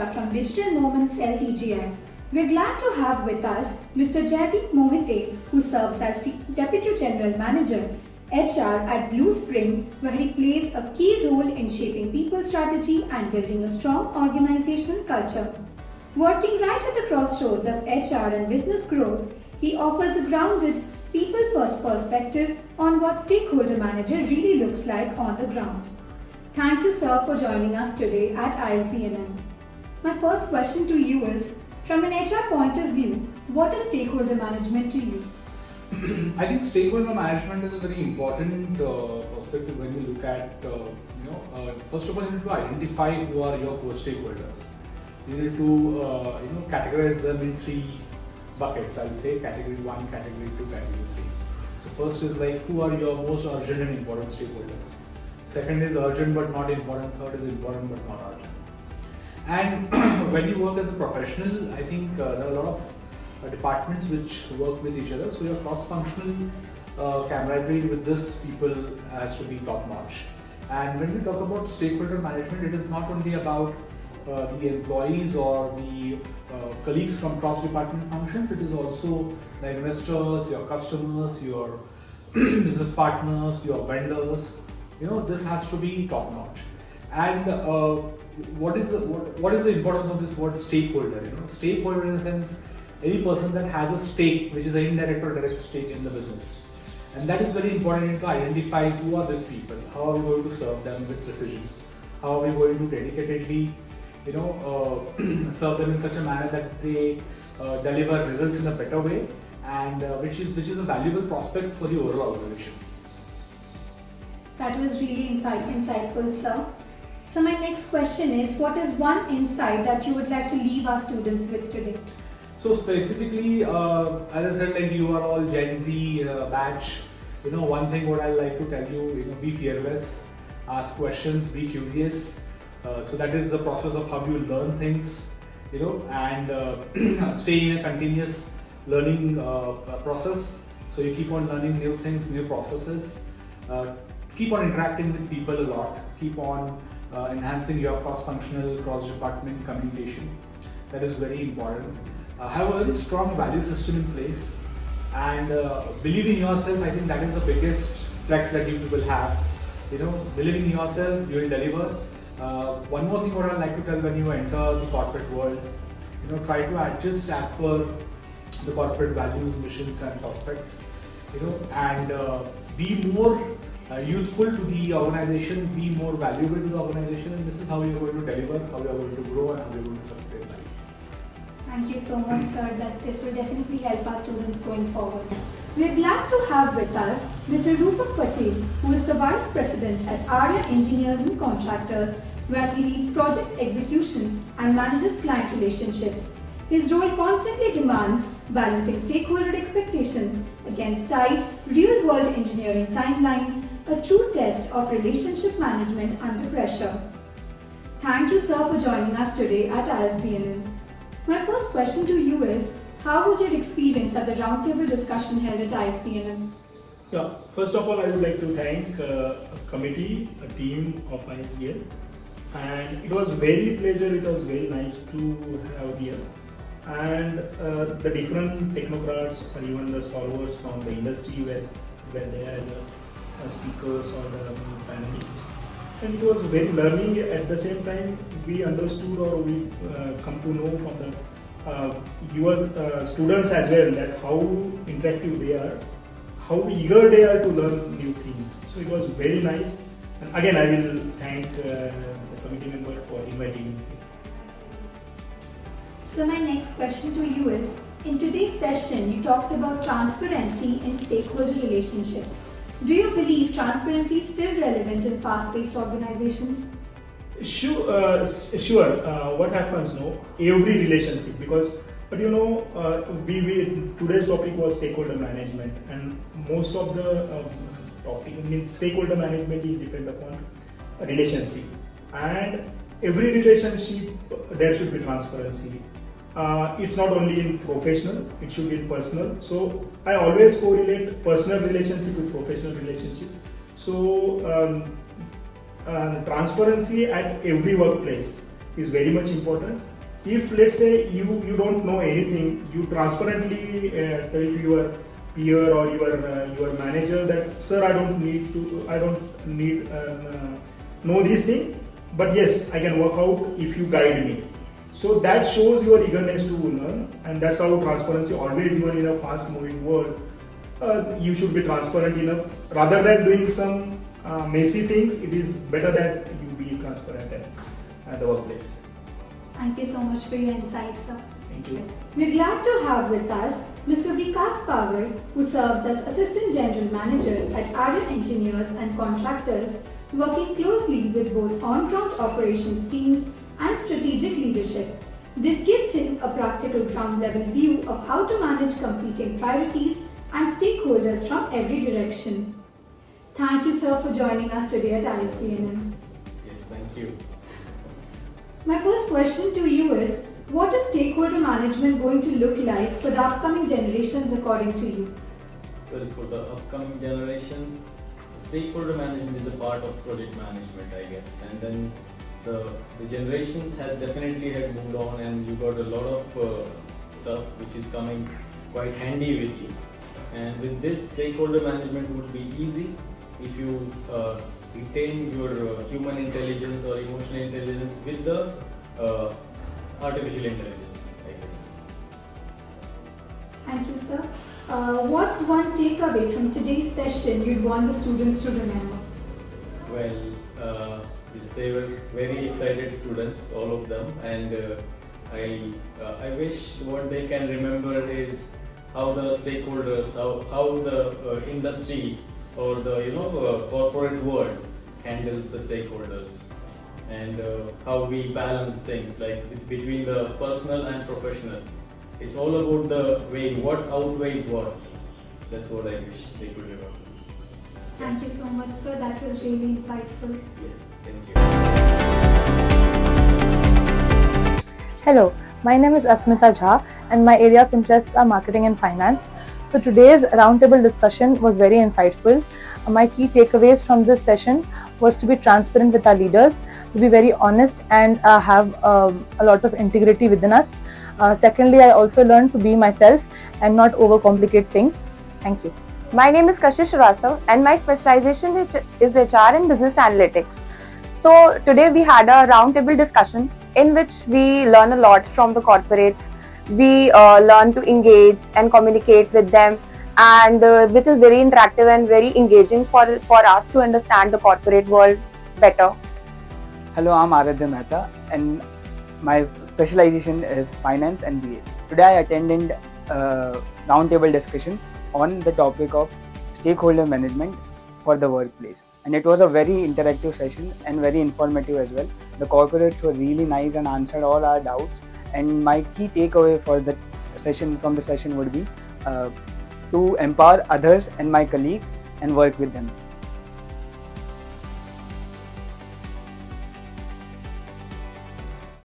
Maharashtra from Digital Moments Cell DGI. We're glad to have with us Mr. Jaideep Mohite, who serves as Deputy General Manager, HR at Blue Spring, where he plays a key role in shaping people strategy and building a strong organizational culture. Working right at the crossroads of HR and business growth, he offers a grounded, people-first perspective on what stakeholder manager really looks like on the ground. Thank you, sir, for joining us today at ISB&M. My first question to you is, from an HR point of view, what is stakeholder management to you? I think stakeholder management is a very important perspective when we look at, first of all, you need to identify who are your core stakeholders. You need to, categorize them in three buckets. I'll say category 1, category 2, category 3. So first is like, who are your most urgent and important stakeholders? Second is urgent but not important. Third is important but not urgent. And when you work as a professional, I think there are a lot of departments which work with each other. So your cross-functional camaraderie with these people has to be top-notch. And when we talk about stakeholder management, it is not only about the employees or the colleagues from cross-department functions. It is also the investors, your customers, your business partners, your vendors. This has to be top-notch. And what is the importance of this word stakeholder? Stakeholder in the sense, any person that has a stake, which is an indirect or direct stake in the business. And that is very important to identify who are these people, how are we going to serve them with precision, how are we going to dedicatedly serve them in such a manner that they deliver results in a better way, and which is a valuable prospect for the overall organization. That was really insightful, sir. So my next question is, what is one insight that you would like to leave our students with today? So specifically, as I said, like you are all Gen Z batch. One thing what I like to tell you, be fearless, ask questions, be curious. So that is the process of how you learn things, and stay in a continuous learning process. So you keep on learning new things, new processes. Keep on interacting with people a lot. Keep on enhancing your cross-functional, cross-department communication. That is very important. Have a very strong value system in place, and believe in yourself. I think that is the biggest flex that you will have. Believe in yourself, you will deliver. One more thing what I like to tell when you enter the corporate world, try to adjust as per the corporate values, missions and prospects, and be more youthful to the organization, be more valuable to the organization, and this is how you're going to deliver, how you're going to grow, and how you're going to sustain life. Thank you so much, sir. This will definitely help our students going forward. We are glad to have with us Mr. Rupak Patel, who is the Vice President at Arya Engineers and Contractors, where he leads project execution and manages client relationships. His role constantly demands balancing stakeholder expectations against tight, real-world engineering timelines, a true test of relationship management under pressure. Thank you, sir, for joining us today at ISB&M. My first question to you is, how was your experience at the roundtable discussion held at ISB&M? Yeah, first of all, I would like to thank a committee, a team of ISB&M, and it was very pleasure. It was very nice to have here. And the different technocrats or even the stalwarts from the industry were there as speakers or the panelists. And it was very learning. At the same time, we understood or we come to know from the your students as well that how interactive they are, how eager they are to learn new things. So it was very nice. And again, I will thank the committee member for inviting me. So my next question to you is, in today's session, you talked about transparency in stakeholder relationships. Do you believe transparency is still relevant in fast-paced organizations? Sure. What happens now? Every relationship, but today's topic was stakeholder management, and most of the topic means stakeholder management is dependent upon a relationship, and every relationship there should be transparency. It's not only in professional, it should be in personal. So I always correlate personal relationship with professional relationship. So transparency at every workplace. is very much important. If let's say you don't know anything, you transparently tell to your peer or your manager that, sir, I don't need know these things, but yes, I can work out if you guide me. So that shows your eagerness to learn, and that's how transparency always, even in a fast moving world, you should be transparent enough. Rather than doing some messy things, it is better that you be transparent at the workplace. Thank you so much for your insights, sir. Thank you. We're glad to have with us Mr. Vikas Power, who serves as Assistant General Manager at Arya Engineers and Contractors, working closely with both on-ground operations teams and strategic leadership. This gives him a practical ground-level view of how to manage competing priorities and stakeholders from every direction. Thank you, sir, for joining us today at ISB&M. Yes, thank you. My first question to you is, what is stakeholder management going to look like for the upcoming generations according to you? Well, for the upcoming generations, stakeholder management is a part of project management, I guess. And then the generations have definitely moved on, and you got a lot of stuff which is coming quite handy with you. And with this, stakeholder management would be easy if you retain your human intelligence or emotional intelligence with the artificial intelligence, I guess. Thank you, sir. What's one takeaway from today's session you'd want the students to remember? Well, they were very excited students, all of them, and I wish what they can remember is how the stakeholders, how the industry or the corporate world handles the stakeholders, and how we balance things like between the personal and professional. It's all about the way what outweighs what. That's what I wish they could remember. Thank you so much, sir. That was really insightful. Yes, thank you. Hello, my name is Asmita Jha and my area of interests are marketing and finance. So today's roundtable discussion was very insightful. My key takeaways from this session was to be transparent with our leaders, to be very honest and have a lot of integrity within us. Secondly, I also learned to be myself and not overcomplicate things. Thank you. My name is Kashish Srivastav and my specialization is HR and Business Analytics. So today we had a roundtable discussion in which we learn a lot from the corporates. We learn to engage and communicate with them, and which is very interactive and very engaging for us to understand the corporate world better. Hello, I'm Aradhya Mehta and my specialization is finance and BA. Today I attended a roundtable discussion on the topic of stakeholder management for the workplace, and it was a very interactive session and very informative as well. The corporates were really nice and answered all our doubts, and my key takeaway for the session would be to empower others and my colleagues and work with them.